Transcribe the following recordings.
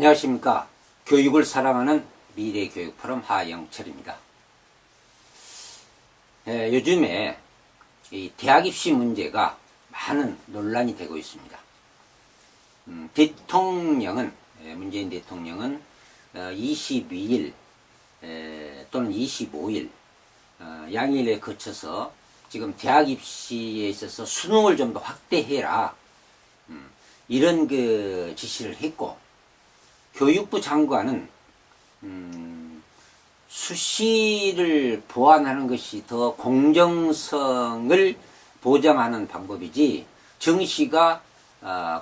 안녕하십니까. 교육을 사랑하는 미래교육포럼 하영철입니다. 요즘에 이 대학 입시 문제가 많은 논란이 되고 있습니다. 문재인 대통령은 22일 또는 25일 양일에 거쳐서 지금 대학 입시에 있어서 수능을 좀 더 확대해라, 이런 그 지시를 했고, 교육부 장관은 수시를 보완하는 것이 더 공정성을 보장하는 방법이지 정시가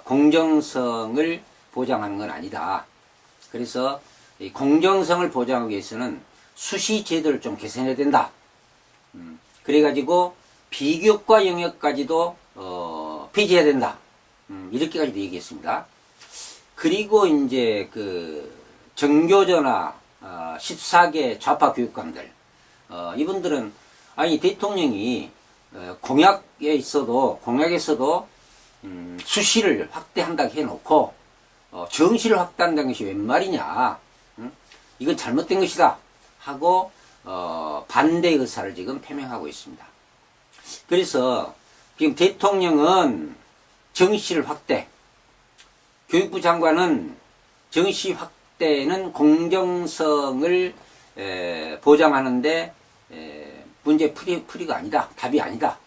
공정성을 보장하는 건 아니다. 그래서 이 공정성을 보장하기 위해서는 수시 제도를 좀 개선해야 된다. 그래가지고 비교과 영역까지도 폐지해야 된다. 이렇게까지도 얘기했습니다. 그리고 이제 그 정교조나 14개 좌파 교육감들, 이분들은 아니 대통령이 공약에서도 수시를 확대한다고 해놓고 정시를 확대한다는 것이 웬 말이냐, 이건 잘못된 것이다 하고 반대 의사를 지금 표명하고 있습니다. 그래서 지금 대통령은 정시를 확대, 교육부 장관은 정시 확대는 공정성을 보장하는데 문제 풀이가 아니다, 답이 아니다,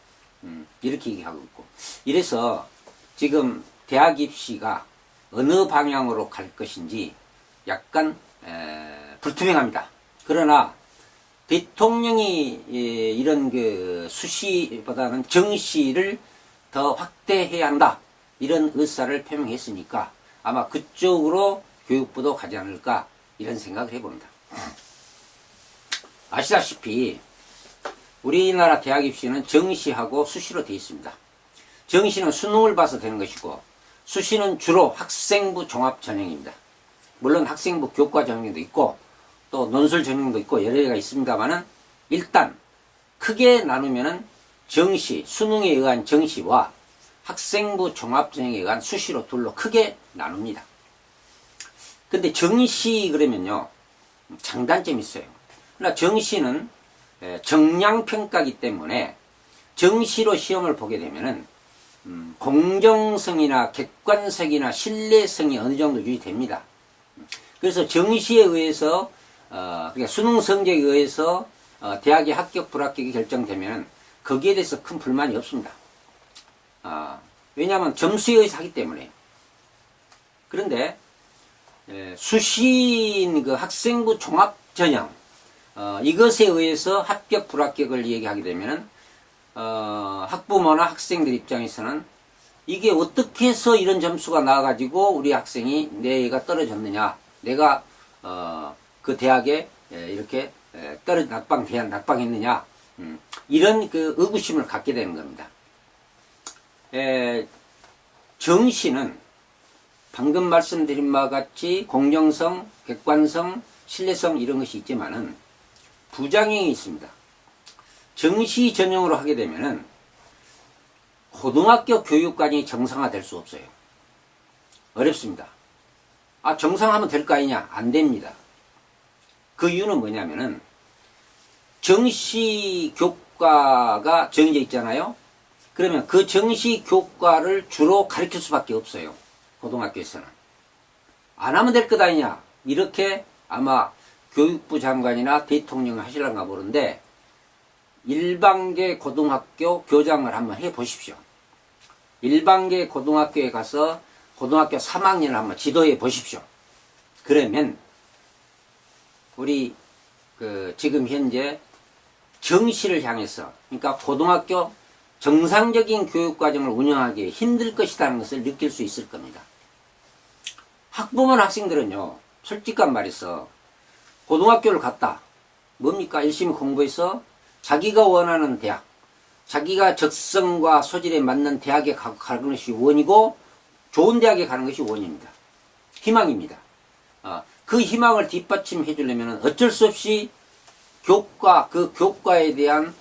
이렇게 얘기하고 있고, 이래서 지금 대학 입시가 어느 방향으로 갈 것인지 약간 불투명합니다. 그러나 대통령이 이런 그 수시보다는 정시를 더 확대해야 한다, 이런 의사를 표명했으니까 아마 그쪽으로 교육부도 가지 않을까, 이런 생각을 해봅니다. 아시다시피 우리나라 대학 입시는 정시하고 수시로 되어 있습니다. 정시는 수능을 봐서 되는 것이고, 수시는 주로 학생부 종합 전형입니다. 물론 학생부 교과 전형도 있고 또 논술 전형도 있고 여러 개가 있습니다만은, 일단 크게 나누면은 정시, 수능에 의한 정시와 학생부 종합전형에 의한 수시로 둘로 크게 나눕니다. 근데 정시 그러면요, 장단점이 있어요. 그러나 정시는 정량평가이기 때문에 정시로 시험을 보게 되면은 공정성이나 객관성이나 신뢰성이 어느 정도 유지됩니다. 그래서 정시에 의해서 그러니까 수능 성적에 의해서 대학의 합격 불합격이 결정되면 거기에 대해서 큰 불만이 없습니다. 왜냐하면 점수에 의해서 하기 때문에. 그런데 수시인 그 학생부 종합전형, 이것에 의해서 합격 불합격을 얘기하게 되면은 학부모나 학생들 입장에서는 이게 어떻게 해서 이런 점수가 나와가지고 우리 학생이 내 애가 떨어졌느냐, 내가 그 대학에 이렇게 낙방했느냐, 이런 그 의구심을 갖게 되는 겁니다. 정시는 방금 말씀드린 바와 같이 공정성, 객관성, 신뢰성 이런 것이 있지만은 부작용이 있습니다. 정시 전형으로 하게 되면은 고등학교 교육관이 정상화될 수 없어요. 어렵습니다. 정상화하면 될 거 아니냐? 안 됩니다. 그 이유는 뭐냐면은 정시 교과가 정해져 있잖아요. 그러면 그 정시 교과를 주로 가르칠 수밖에 없어요. 고등학교에서는. 안 하면 될 것 아니냐, 이렇게 아마 교육부 장관이나 대통령이 하시려는가 모르는데, 일반계 고등학교 교장을 한번 해보십시오. 일반계 고등학교에 가서 고등학교 3학년을 한번 지도해 보십시오. 그러면 우리 지금 현재 정시를 향해서, 그러니까 고등학교 정상적인 교육과정을 운영하기 힘들 것이라는 것을 느낄 수 있을 겁니다. 학부모나 학생들은요, 솔직한 말해서 고등학교를 갔다, 뭡니까? 열심히 공부해서 자기가 원하는 대학, 자기가 적성과 소질에 맞는 대학에 가는 것이 원이고, 좋은 대학에 가는 것이 원입니다. 희망입니다. 그 희망을 뒷받침해 주려면 어쩔 수 없이 그 교과에 대한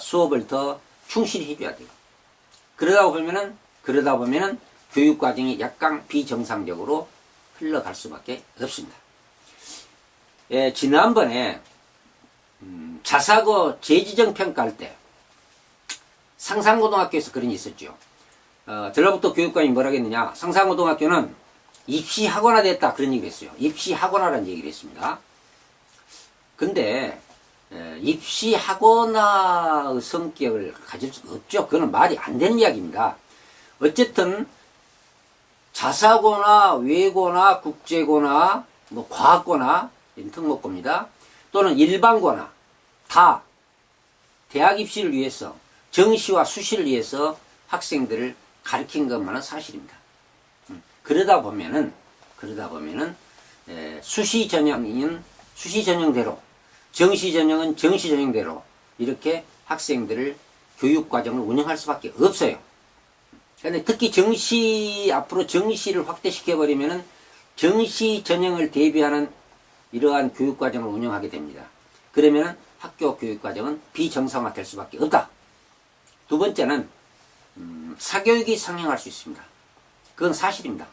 수업을 더 충실히 해줘야 돼요. 그러다 보면은 교육과정이 약간 비정상적으로 흘러갈 수밖에 없습니다. 예, 지난번에 자사고 재지정 평가할 때 상산고등학교에서 그런 일이 있었죠. 전라북도 교육감이 뭐라 했느냐, 상산고등학교는 입시학원화 됐다, 그런 얘기를 했어요. 입시학원화라는 얘기를 했습니다. 근데 입시학원화의 성격을 가질 수가 없죠. 그건 말이 안 되는 이야기입니다. 어쨌든 자사고나 외고나 국제고나 뭐 과학고나 특목고입니다. 또는 일반고나 다 대학 입시를 위해서, 정시와 수시를 위해서 학생들을 가르친 것만은 사실입니다. 그러다 보면은 수시 전형은 수시 전형대로, 정시 전형은 정시 전형대로 이렇게 학생들을 교육 과정을 운영할 수밖에 없어요. 그런데 특히 앞으로 정시를 확대시켜 버리면은 정시 전형을 대비하는 이러한 교육 과정을 운영하게 됩니다. 그러면은 학교 교육 과정은 비정상화 될 수밖에 없다. 두 번째는 사교육이 상행할 수 있습니다. 그건 사실입니다.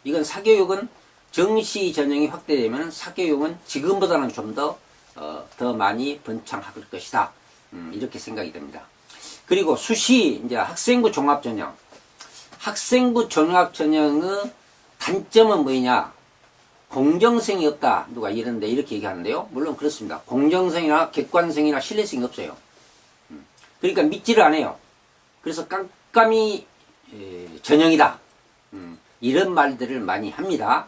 이건 사교육은 정시 전형이 확대되면 사교육은 지금보다는 좀 더 많이 번창할 것이다. 이렇게 생각이 됩니다. 그리고 수시, 이제 학생부 종합전형. 학생부 종합전형의 단점은 뭐냐? 공정성이 없다. 누가 이런데 이렇게 얘기하는데요. 물론 그렇습니다. 공정성이나 객관성이나 신뢰성이 없어요. 그러니까 믿지를 않아요. 그래서 깜깜이 전형이다. 이런 말들을 많이 합니다.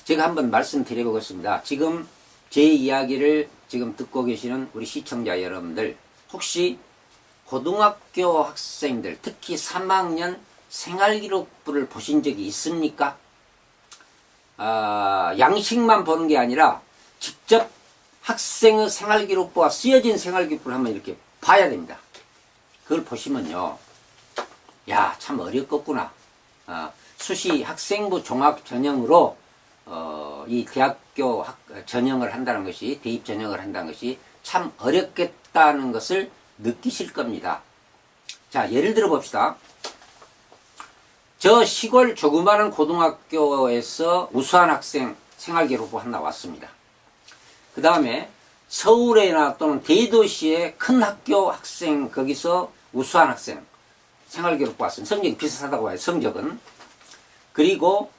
제가 한번 말씀드려보겠습니다. 지금 제 이야기를 지금 듣고 계시는 우리 시청자 여러분들, 혹시 고등학교 학생들, 특히 3학년 생활기록부를 보신 적이 있습니까? 양식만 보는 게 아니라 직접 학생의 생활기록부와 쓰여진 생활기록부를 한번 이렇게 봐야 됩니다. 그걸 보시면요, 야, 참 어렵겠구나. 수시 학생부 종합 전형으로 이 대학교 전형을 한다는 것이, 대입 전형을 한다는 것이 참 어렵겠다는 것을 느끼실 겁니다. 자, 예를 들어 봅시다. 저 시골 조그마한 고등학교에서 우수한 학생 생활기록부 하나 왔습니다. 그 다음에 서울에나 또는 대도시의 큰 학교 학생, 거기서 우수한 학생 생활기록부 왔습니다. 성적이 비슷하다고 해요, 성적은. 그리고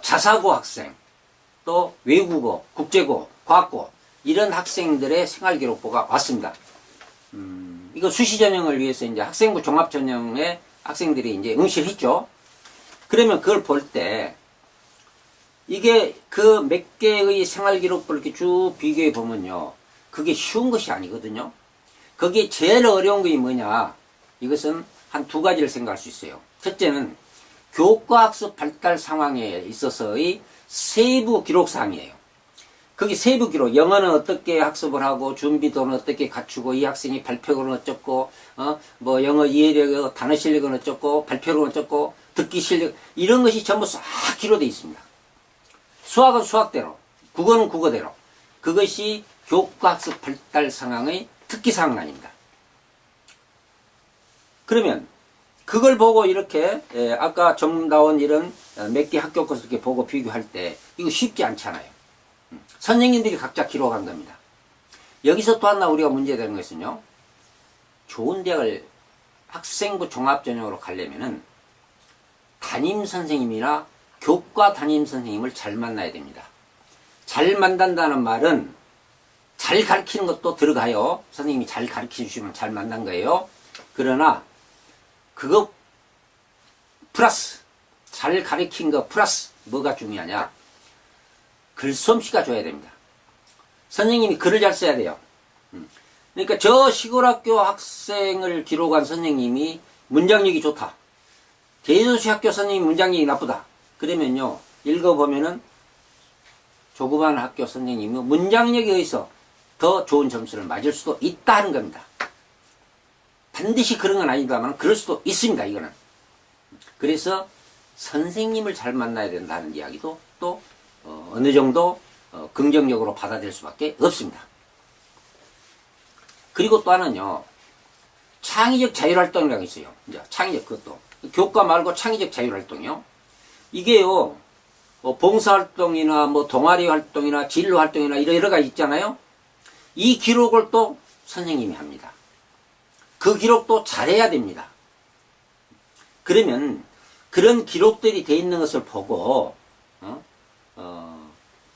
자사고 학생, 또 외국어, 국제고, 과학고 이런 학생들의 생활기록부가 왔습니다. 이거 수시 전형을 위해서 이제 학생부 종합 전형에 학생들이 이제 응시를 했죠. 그러면 그걸 볼 때 이게 그 몇 개의 생활기록부를 이렇게 쭉 비교해 보면요, 그게 쉬운 것이 아니거든요. 거기에 제일 어려운 게 뭐냐? 이것은 한 두 가지를 생각할 수 있어요. 첫째는 교과학습 발달 상황에 있어서의 세부 기록사항이에요. 거기 세부 기록, 영어는 어떻게 학습을 하고, 준비도는 어떻게 갖추고, 이 학생이 발표력은 어쩌고, 뭐 영어 이해력, 단어 실력은 어쩌고, 발표력은 어쩌고, 듣기 실력, 이런 것이 전부 싹 기록되어 있습니다. 수학은 수학대로, 국어는 국어대로. 그것이 교과학습 발달 상황의 특기사항 아닙니다. 그러면 그걸 보고 이렇게 아까 좀 나온 이런 몇 개 학교 것을 이렇게 보고 비교할 때 이거 쉽지 않잖아요. 선생님들이 각자 기록한 겁니다. 여기서 또 하나 우리가 문제되는 것은요, 좋은 대학을 학생부 종합전형으로 가려면은 담임선생님이나 교과 담임선생님을 잘 만나야 됩니다. 잘 만난다는 말은 잘 가르치는 것도 들어가요. 선생님이 잘 가르쳐 주시면 잘 만난 거예요. 그러나 그거 플러스, 잘 가르친 거 플러스 뭐가 중요하냐? 글솜씨가 좋아야 됩니다. 선생님이 글을 잘 써야 돼요. 그러니까 저 시골학교 학생을 기록한 선생님이 문장력이 좋다. 대도시 학교 선생님 문장력이 나쁘다. 그러면요, 읽어보면은 조그만 학교 선생님은 문장력에 의해서 더 좋은 점수를 맞을 수도 있다는 겁니다. 반드시 그런 건 아닙니다만 그럴 수도 있습니다, 이거는. 그래서 선생님을 잘 만나야 된다는 이야기도 또 어느 정도 긍정적으로 받아들일 수밖에 없습니다. 그리고 또 하나는요, 창의적 자율활동이라고 있어요. 이제 창의적, 그것도 교과 말고 창의적 자율활동이요. 이게요, 봉사활동이나 뭐 동아리 활동이나 진로 활동이나 이런 여러 가지 있잖아요. 이 기록을 또 선생님이 합니다. 그 기록도 잘해야 됩니다. 그러면 그런 기록들이 돼 있는 것을 보고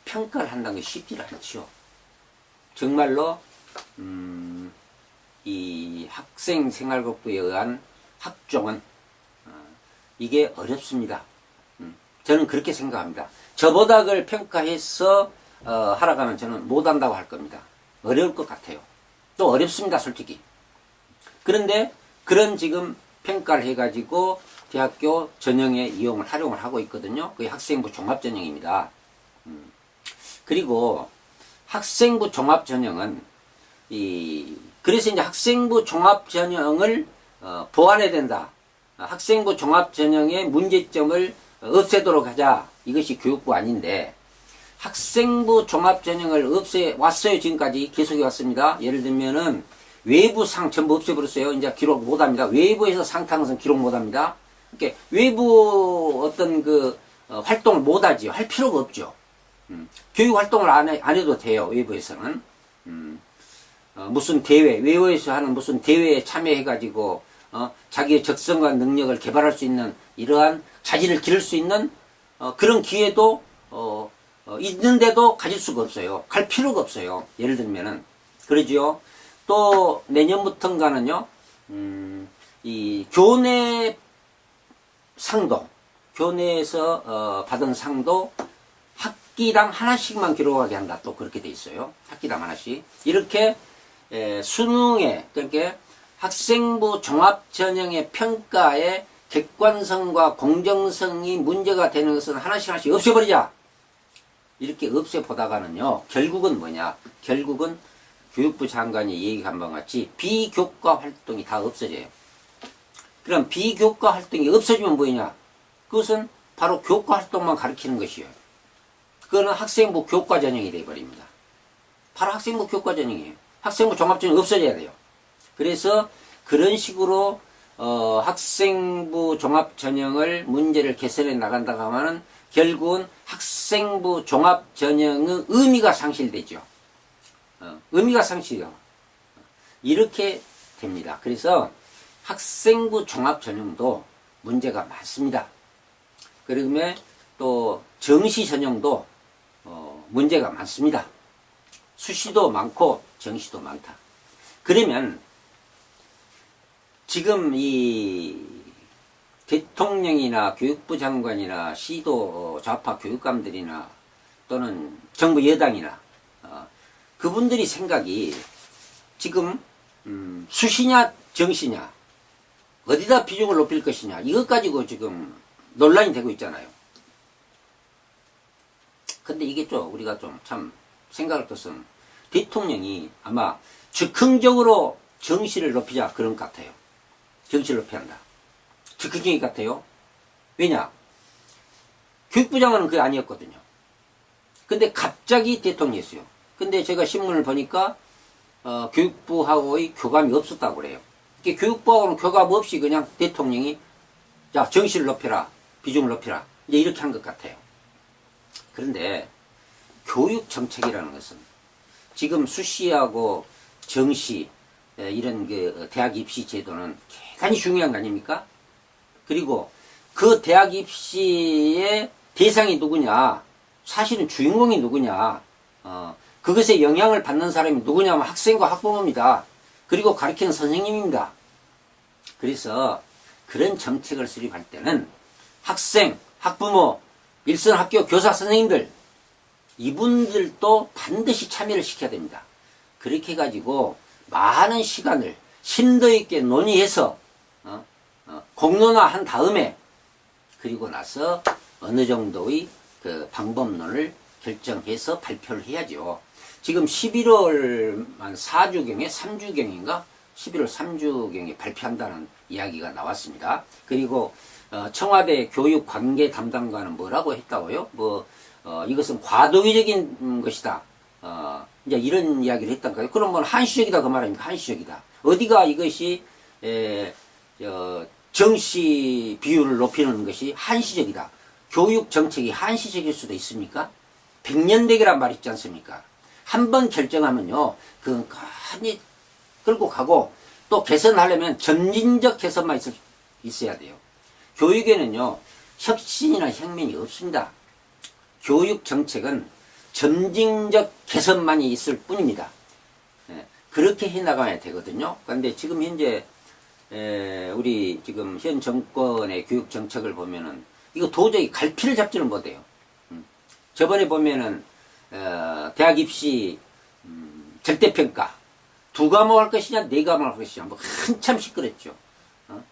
평가를 한다는 게 쉽지 않죠. 정말로 이 학생생활복부에 의한 학종은 이게 어렵습니다. 저는 그렇게 생각합니다. 저보다 그걸 평가해서 하라고 하면 저는 못한다고 할 겁니다. 어려울 것 같아요. 또 어렵습니다, 솔직히. 그런데 그런 지금 평가를 해가지고 대학교 전형에 활용을 하고 있거든요. 그게 학생부 종합전형입니다. 그리고 학생부 종합전형은 그래서 이제 학생부 종합전형을 보완해야 된다. 학생부 종합전형의 문제점을 없애도록 하자. 이것이 교육부 아닌데 학생부 종합전형을 없애왔어요. 지금까지 계속해 왔습니다. 예를 들면은 외부상 전부 없애버렸어요. 이제 기록 못합니다. 외부에서 상 타는 것은 기록 못합니다. 그러니까 외부 어떤 활동을 못하지요. 할 필요가 없죠. 교육 활동을 안 해도 돼요. 외부에서는. 무슨 대회, 외부에서 하는 무슨 대회에 참여해가지고, 자기의 적성과 능력을 개발할 수 있는 이러한 자질을 기를 수 있는, 그런 기회도, 있는데도 가질 수가 없어요. 갈 필요가 없어요. 예를 들면은. 그러지요. 또 내년부터인가는요, 이 교내 상도, 교내에서 받은 상도 학기당 하나씩만 기록하게 한다. 또 그렇게 돼 있어요. 학기당 하나씩. 이렇게 수능에, 그러니까 학생부 종합전형의 평가에 객관성과 공정성이 문제가 되는 것은 하나씩 없애버리자. 이렇게 없애보다가는요, 결국은 뭐냐? 결국은 교육부 장관이 얘기한 바와 같이 비교과 활동이 다 없어져요. 그럼 비교과 활동이 없어지면 뭐냐? 그것은 바로 교과 활동만 가르치는 것이에요. 그거는 학생부 교과 전형이 되어버립니다. 바로 학생부 교과 전형이에요. 학생부 종합전형이 없어져야 돼요. 그래서 그런 식으로 학생부 종합전형을 문제를 개선해 나간다고 하면은 결국은 학생부 종합전형의 의미가 상실되죠. 의미가 상실해요. 이렇게 됩니다. 그래서 학생부 종합전형도 문제가 많습니다. 그러면 또 정시 전형도 문제가 많습니다. 수시도 많고 정시도 많다. 그러면 지금 이 대통령이나 교육부 장관이나 시도 좌파 교육감들이나 또는 정부 여당이나 그분들이 생각이 지금 수시냐 정시냐 어디다 비중을 높일 것이냐 이것 가지고 지금 논란이 되고 있잖아요. 근데 이게 좀 우리가 좀 참 생각할 것은 대통령이 아마 즉흥적으로 정시를 높이자 그런 것 같아요. 정시를 높여야 한다. 즉흥적인 것 같아요. 왜냐? 교육부 장관은 그게 아니었거든요. 근데 갑자기 대통령이었어요. 근데 제가 신문을 보니까 교육부하고의 교감이 없었다고 그래요. 교육부하고는 교감 없이 그냥 대통령이 자 정시를 높여라. 비중을 높여라. 이제 이렇게 한 것 같아요. 그런데 교육 정책이라는 것은 지금 수시하고 정시 이런 대학 입시 제도는 대단히 중요한 거 아닙니까? 그리고 그 대학 입시의 대상이 누구냐? 사실은 주인공이 누구냐? 그것에 영향을 받는 사람이 누구냐면 학생과 학부모입니다. 그리고 가르치는 선생님입니다. 그래서 그런 정책을 수립할 때는 학생, 학부모, 일선 학교 교사 선생님들 이분들도 반드시 참여를 시켜야 됩니다. 그렇게 해가지고 많은 시간을 심도 있게 논의해서 공론화한 다음에 그리고 나서 어느 정도의 그 방법론을 결정해서 발표를 해야죠. 지금 11월 4주경에 3주경인가 11월 3주경에 발표한다는 이야기가 나왔습니다. 그리고 청와대 교육관계 담당관은 뭐라고 했다고요? 이것은 과도기적인 것이다. 이제 이런 이야기를 했던 거예요. 그럼 뭐 한시적이다 그 말입니까? 한시적이다. 어디가 이것이 정시 비율을 높이는 것이 한시적이다. 교육 정책이 한시적일 수도 있습니까? 100년대계란 말 있지 않습니까? 한 번 결정하면요, 그건 많이 끌고 가고, 또 개선하려면 점진적 개선만 있어야 돼요. 교육에는요, 혁신이나 혁명이 없습니다. 교육 정책은 점진적 개선만이 있을 뿐입니다. 그렇게 해나가야 되거든요. 그런데 지금 현재 우리 지금 현 정권의 교육 정책을 보면은 이거 도저히 갈피를 잡지는 못해요. 저번에 보면은 대학 입시 절대평가 2과목 할 것이냐 4과목 할 것이냐 뭐 한참 시끄럽죠.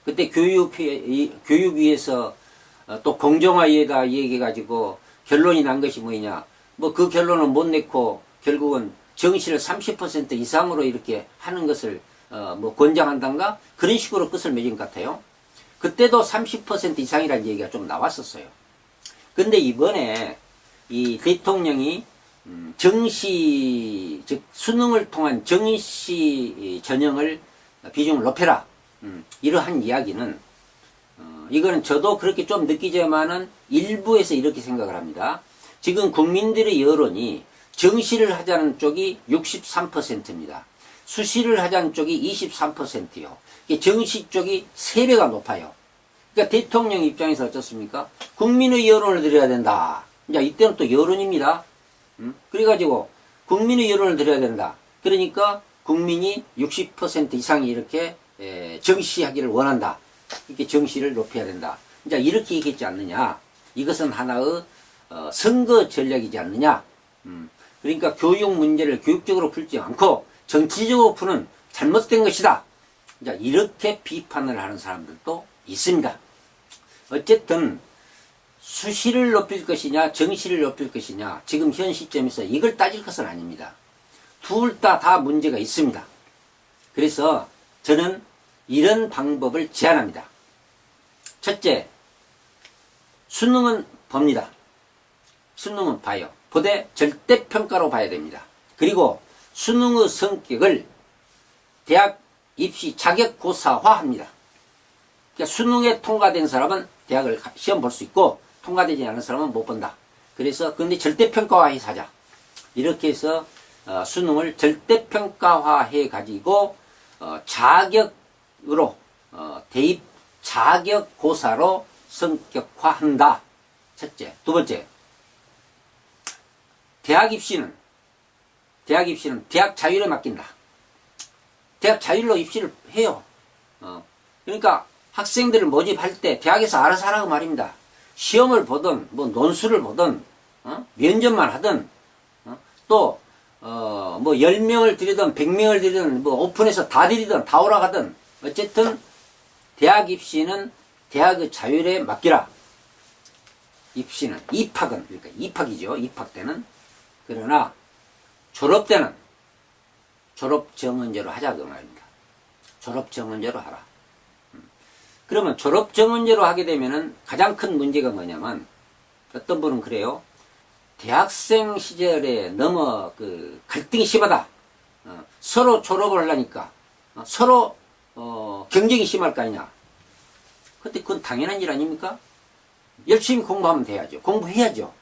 그때 교육위에서 또 공정화에다 얘기해가지고 결론이 난 것이 뭐냐, 뭐 그 결론은 못 냈고 결국은 정시를 30% 이상으로 이렇게 하는 것을 뭐 권장한단가 그런 식으로 끝을 맺은 것 같아요. 그때도 30% 이상이라는 얘기가 좀 나왔었어요. 근데 이번에 이 대통령이 정시, 즉 수능을 통한 정시 전형을 비중을 높여라, 이러한 이야기는 이거는 저도 그렇게 좀 느끼지만은 일부에서 이렇게 생각을 합니다. 지금 국민들의 여론이 정시를 하자는 쪽이 63%입니다. 수시를 하자는 쪽이 23%요. 정시 쪽이 3배가 높아요. 그러니까 대통령 입장에서 어떻습니까? 국민의 여론을 드려야 된다. 이제 이때는 또 여론입니다. 그래가지고 국민의 여론을 드려야 된다. 그러니까 국민이 60% 이상이 이렇게 정시하기를 원한다. 이렇게 정시를 높여야 된다. 이제 이렇게 얘기했지 않느냐. 이것은 하나의 선거 전략이지 않느냐. 그러니까 교육 문제를 교육적으로 풀지 않고 정치적으로 푸는 잘못된 것이다. 이제 이렇게 비판을 하는 사람들도 있습니다. 어쨌든 수시를 높일 것이냐 정시를 높일 것이냐 지금 현 시점에서 이걸 따질 것은 아닙니다. 둘 다 문제가 있습니다. 그래서 저는 이런 방법을 제안합니다. 첫째, 수능은 봅니다. 수능은 봐요. 보되 절대평가로 봐야 됩니다. 그리고 수능의 성격을 대학 입시 자격고사화합니다. 그러니까 수능에 통과된 사람은 대학을 시험 볼 수 있고 통과되지 않은 사람은 못 본다. 그래서 근데 절대평가화해서 하자. 이렇게 해서 수능을 절대평가화해 가지고 자격으로 대입 자격고사로 성격화한다. 첫째. 두 번째, 대학 입시는 대학 자율에 맡긴다. 대학 자율로 입시를 해요. 그러니까 학생들을 모집할 때 대학에서 알아서 하라고 말입니다. 시험을 보든 뭐 논술을 보든 면접만 하든 또 뭐 10명을 들이든 100명을 들이든 뭐 오픈해서 다 들이든 다 오라가든 어쨌든 대학 입시는 대학의 자율에 맡기라. 입시는 입학은 그러니까 입학이죠. 입학 때는. 그러나 졸업 때는 졸업 정원제로 하자 그 말입니다. 졸업 정원제로 하라. 그러면 졸업 정원제로 하게 되면은 가장 큰 문제가 뭐냐면 어떤 분은 그래요. 대학생 시절에 너무 그 갈등이 심하다. 서로 졸업을 하려니까 서로 경쟁이 심할 거 아니냐. 근데 그건 당연한 일 아닙니까? 열심히 공부하면 돼야죠. 공부해야죠.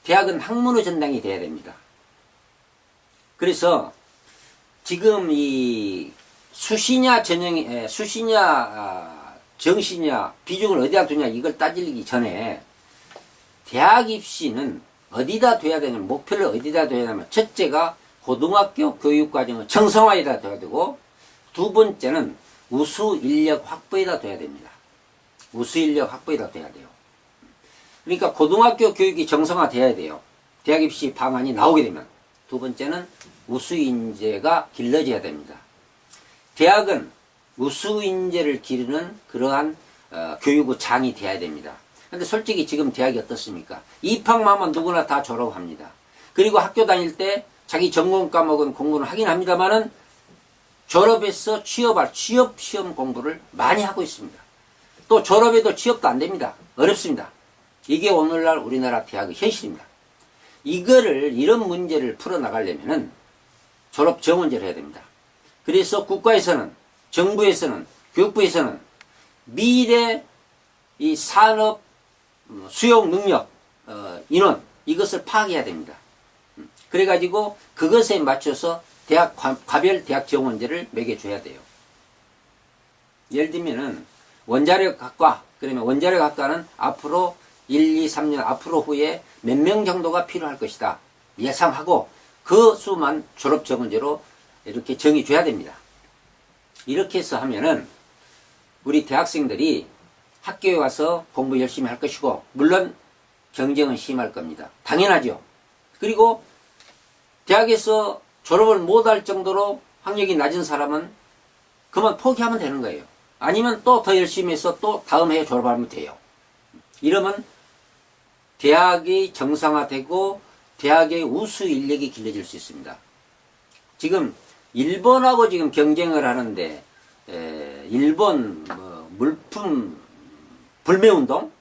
대학은 학문의 전당이 돼야 됩니다. 그래서 지금 이 수시냐 전형이 수시냐 정시냐 비중을 어디다 두냐 이걸 따지기 전에 대학 입시는 어디다 둬야 되냐면 목표를 어디다 둬야 되냐면 첫째가 고등학교 교육과정의 정성화에다 둬야 되고 두 번째는 우수 인력 확보에다 둬야 됩니다. 우수 인력 확보에다 둬야 돼요. 그러니까 고등학교 교육이 정성화돼야 돼요. 대학 입시 방안이 나오게 되면. 두 번째는 우수 인재가 길러져야 됩니다. 대학은 우수 인재를 기르는 그러한 교육의 장이 돼야 됩니다. 근데 솔직히 지금 대학이 어떻습니까? 입학만 하면 누구나 다 졸업합니다. 그리고 학교 다닐 때 자기 전공 과목은 공부를 하긴 합니다만은 졸업해서 취업 시험 공부를 많이 하고 있습니다. 또 졸업해도 취업도 안 됩니다. 어렵습니다. 이게 오늘날 우리나라 대학의 현실입니다. 이런 문제를 풀어나가려면은 졸업 정원제를 해야 됩니다. 그래서 국가에서는, 정부에서는, 교육부에서는 미래 이 산업 수용 능력, 인원 이것을 파악해야 됩니다. 그래가지고 그것에 맞춰서 과별 대학 지원제를 매겨줘야 돼요. 예를 들면은 원자력학과, 그러면 원자력학과는 앞으로 1, 2, 3년 앞으로 후에 몇 명 정도가 필요할 것이다 예상하고 그 수만 졸업 정원제로 이렇게 정해줘야 됩니다. 이렇게 해서 하면은 우리 대학생들이 학교에 와서 공부 열심히 할 것이고, 물론 경쟁은 심할 겁니다. 당연하죠. 그리고 대학에서 졸업을 못할 정도로 학력이 낮은 사람은 그만 포기하면 되는 거예요. 아니면 또 더 열심히 해서 또 다음 해에 졸업하면 돼요. 이러면 대학이 정상화되고 대학의 우수 인력이 길러질 수 있습니다. 지금 일본하고 지금 경쟁을 하는데 일본 물품 불매운동,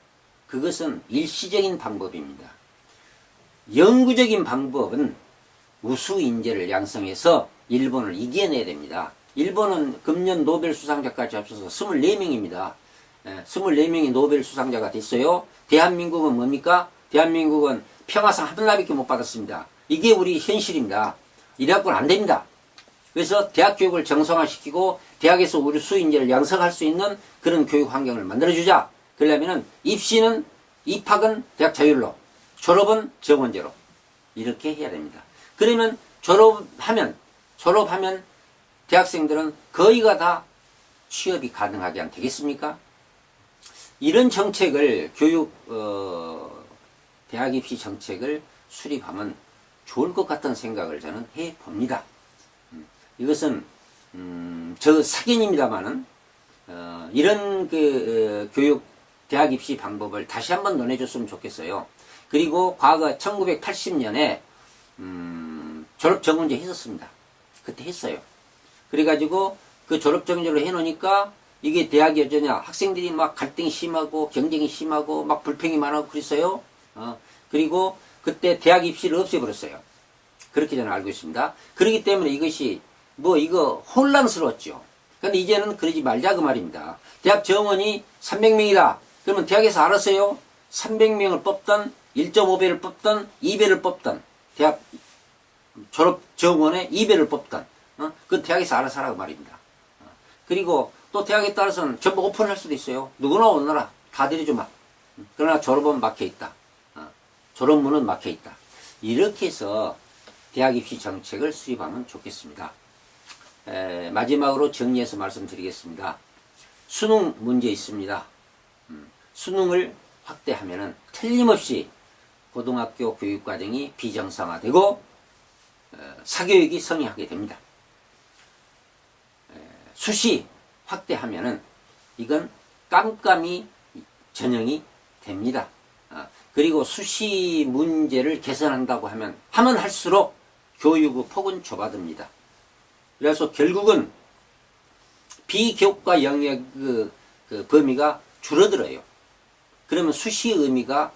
그것은 일시적인 방법입니다. 영구적인 방법은 우수 인재를 양성해서 일본을 이겨내야 됩니다. 일본은 금년 노벨 수상자까지 합쳐서 24명입니다. 24명이 노벨 수상자가 됐어요. 대한민국은 뭡니까? 대한민국은 평화상 한 나비밖에 못 받았습니다. 이게 우리 현실입니다. 이래갖고는 안 됩니다. 그래서 대학 교육을 정상화시키고 대학에서 우리 수인재를 양성할 수 있는 그런 교육 환경을 만들어주자. 그러려면은 입학은 대학 자율로, 졸업은 정원제로 이렇게 해야 됩니다. 그러면 졸업하면 대학생들은 거의가 다 취업이 가능하게 안 되겠습니까? 이런 정책을 대학 입시 정책을 수립하면 좋을 것 같은 생각을 저는 해 봅니다. 이것은 저 사견입니다만은 이런 교육 대학 입시 방법을 다시 한번 논해줬으면 좋겠어요. 그리고 과거 1980년에 졸업 정원제 했었습니다. 그때 했어요. 그래가지고 그 졸업 정원제로 해놓으니까 이게 대학이 어쩌냐, 학생들이 막 갈등이 심하고 경쟁이 심하고 막 불평이 많아고 그랬어요. 그리고 그때 대학 입시를 없애버렸어요. 그렇게 저는 알고 있습니다. 그렇기 때문에 이것이 이거 혼란스러웠죠. 근데 이제는 그러지 말자 그 말입니다. 대학 정원이 300명이다. 그러면 대학에서 알았어요. 300명을 뽑던 1.5배를 뽑던 2배를 뽑던 대학 졸업 정원에 2배를 뽑던 그 대학에서 알아서 하라고 말입니다. 그리고 또 대학에 따라서는 전부 오픈할 수도 있어요. 누구나 오너라. 다 들여주마. 그러나 졸업은 막혀있다. 졸업문은 막혀있다. 이렇게 해서 대학 입시 정책을 수립하면 좋겠습니다. 마지막으로 정리해서 말씀드리겠습니다. 수능 문제 있습니다. 수능을 확대하면은 틀림없이 고등학교 교육과정이 비정상화되고 사교육이 성행하게 됩니다. 수시 확대하면은 이건 깜깜이 전형이 됩니다. 그리고 수시 문제를 개선한다고 하면 할수록 교육의 폭은 좁아듭니다. 그래서 결국은 비교과 영역 그 범위가 줄어들어요. 그러면 수시 의미가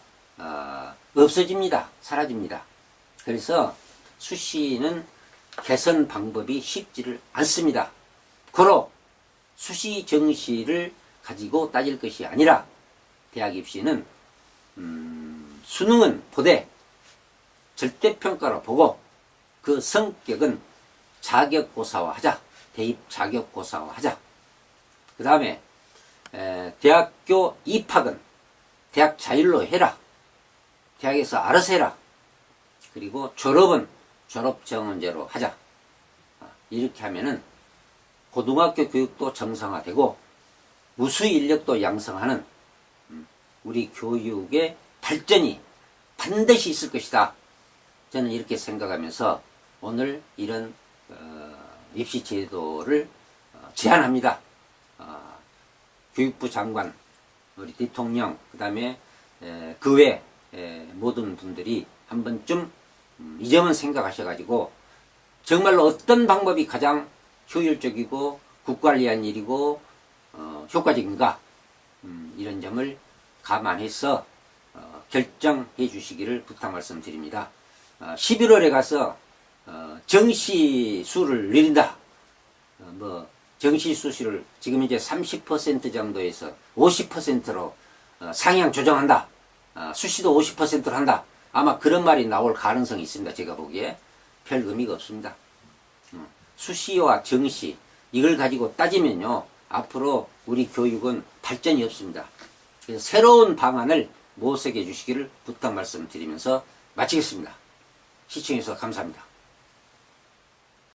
없어집니다. 사라집니다. 그래서 수시는 개선 방법이 쉽지를 않습니다. 고로 수시 정시를 가지고 따질 것이 아니라 대학 입시는 수능은 보되 절대평가로 보고 그 성격은 자격고사화하자. 대입 자격고사화하자. 그 다음에 대학교 입학은 대학 자율로 해라. 대학에서 알아서 해라. 그리고 졸업은 졸업정원제로 하자. 이렇게 하면은 고등학교 교육도 정상화되고 우수 인력도 양성하는 우리 교육의 발전이 반드시 있을 것이다. 저는 이렇게 생각하면서 오늘 이런 입시 제도를 제안합니다. 교육부 장관, 우리 대통령, 그 다음에 그 외 모든 분들이 한 번쯤 이 점은 생각하셔가지고 정말로 어떤 방법이 가장 효율적이고 국가를 위한 일이고 효과적인가, 이런 점을 감안해서 결정해 주시기를 부탁 말씀드립니다. 11월에 가서 정시수를 늘린다. 정시수시를 지금 이제 30% 정도에서 50%로 상향 조정한다. 수시도 50%로 한다. 아마 그런 말이 나올 가능성이 있습니다. 제가 보기에 별 의미가 없습니다. 수시와 정시 이걸 가지고 따지면요, 앞으로 우리 교육은 발전이 없습니다. 그래서 새로운 방안을 모색해 주시기를 부탁 말씀드리면서 마치겠습니다. 시청해주셔서 감사합니다.